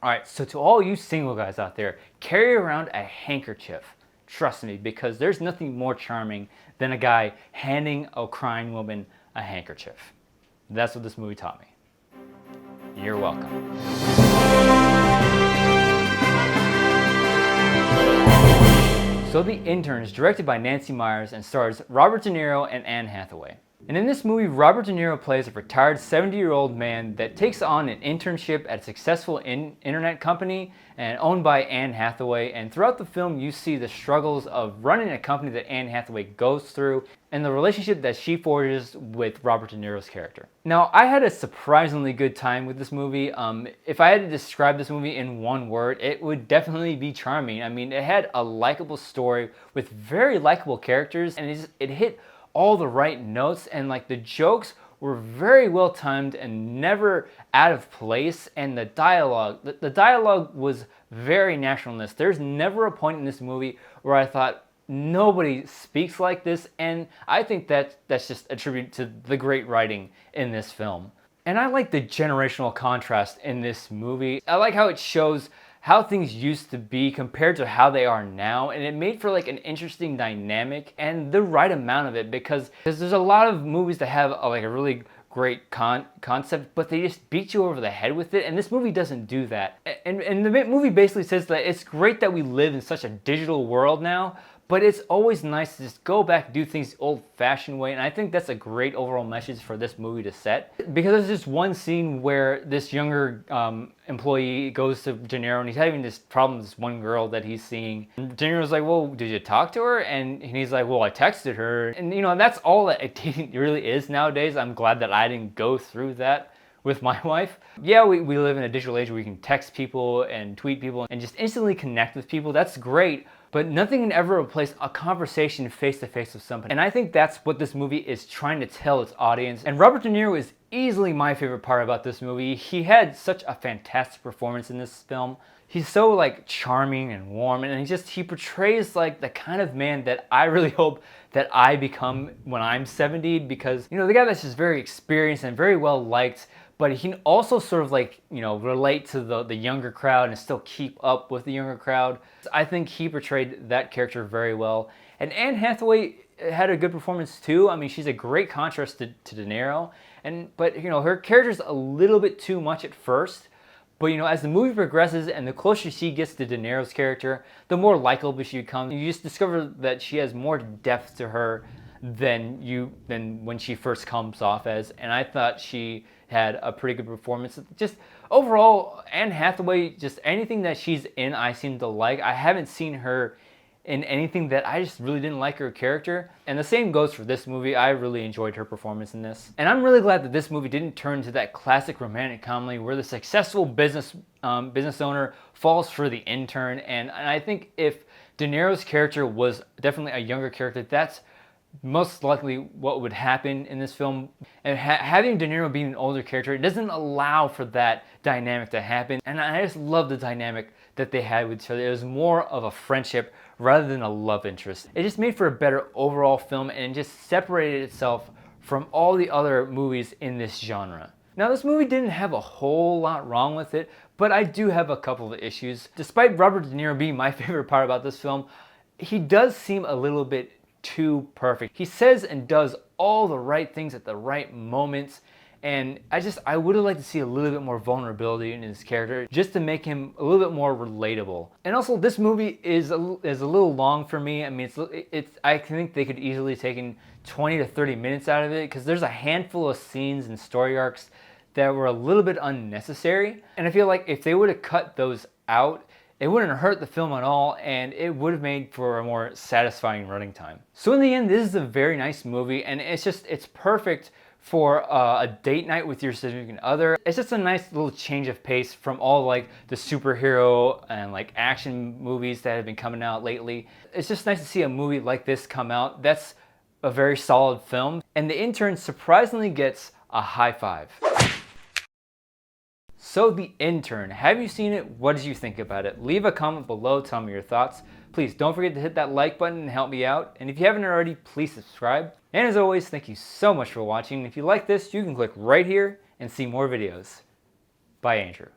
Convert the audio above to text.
Alright, so to all you single guys out there, carry around a handkerchief. Trust me, because there's nothing more charming than a guy handing a crying woman a handkerchief. That's what this movie taught me. You're welcome. So The Intern is directed by Nancy Meyers and stars Robert De Niro and Anne Hathaway. And in this movie, Robert De Niro plays a retired 70-year-old man that takes on an internship at a successful internet company and owned by Anne Hathaway. And throughout the film, you see the struggles of running a company that Anne Hathaway goes through and the relationship that she forges with Robert De Niro's character. Now, I had a surprisingly good time with this movie. If I had to describe this movie in one word, it would definitely be charming. I mean, it had a likable story with very likable characters, and it hit all the right notes, and like the jokes were very well timed and never out of place, and the dialogue was very natural in this. There's never a point in this movie where I thought nobody speaks like this, and I think that's just a tribute to the great writing in this film. And I like the generational contrast in this movie. I like how it shows how things used to be compared to how they are now, and it made for like an interesting dynamic and the right amount of it, because there's a lot of movies that have like a really great concept, but they just beat you over the head with it, and this movie doesn't do that. And the movie basically says that it's great that we live in such a digital world now, but it's always nice to just go back and do things the old-fashioned way, and I think that's a great overall message for this movie to set. Because there's this one scene where this younger employee goes to De Niro, and he's having this problem with this one girl that he's seeing. And De Niro's like, well, did you talk to her? And he's like, well, I texted her. And you know, that's all that dating really is nowadays. I'm glad that I didn't go through that with my wife. Yeah, we live in a digital age where we can text people and tweet people and just instantly connect with people. That's great. But nothing can ever replace a conversation face-to-face with somebody. And I think that's what this movie is trying to tell its audience. And Robert De Niro is easily my favorite part about this movie. He had such a fantastic performance in this film. He's so like charming and warm, and he portrays like the kind of man that I really hope that I become when I'm 70, because, you know, the guy that's just very experienced and very well liked, but he can also sort of like, you know, relate to the younger crowd and still keep up with the younger crowd. I think he portrayed that character very well. And Anne Hathaway had a good performance too. I mean, she's a great contrast to De Niro. But you know, her character's a little bit too much at first. But you know, as the movie progresses and the closer she gets to De Niro's character, the more likable she becomes. You just discover that she has more depth to her than when she first comes off as. And I thought she had a pretty good performance. Just overall, Anne Hathaway, just anything that she's in, I seem to like. I haven't seen her in anything that I just really didn't like her character. And the same goes for this movie. I really enjoyed her performance in this. And I'm really glad that this movie didn't turn into that classic romantic comedy where the successful business owner falls for the intern. And I think if De Niro's character was definitely a younger character, that's most likely what would happen in this film. And having De Niro being an older character, it doesn't allow for that dynamic to happen. And I just love the dynamic that they had with each other. It was more of a friendship rather than a love interest. It just made for a better overall film and just separated itself from all the other movies in this genre. Now, this movie didn't have a whole lot wrong with it, but I do have a couple of issues. Despite Robert De Niro being my favorite part about this film, he does seem a little bit too perfect. He says and does all the right things at the right moments, and I would have liked to see a little bit more vulnerability in his character just to make him a little bit more relatable. And also, this movie is a little long for me. I mean, I think they could easily have taken 20 to 30 minutes out of it, because there's a handful of scenes and story arcs that were a little bit unnecessary. And I feel like if they would have cut those out, it wouldn't hurt the film at all, and it would have made for a more satisfying running time. So in the end, this is a very nice movie, and it's perfect for a date night with your significant other. It's just a nice little change of pace from all like the superhero and like action movies that have been coming out lately. It's just nice to see a movie like this come out. That's a very solid film, and The Intern surprisingly gets a high five. So The Intern, have you seen it? What did you think about it? Leave a comment below, tell me your thoughts. Please don't forget to hit that like button and help me out. And if you haven't already, please subscribe. And as always, thank you so much for watching. If you like this, you can click right here and see more videos. Bye, Andrew.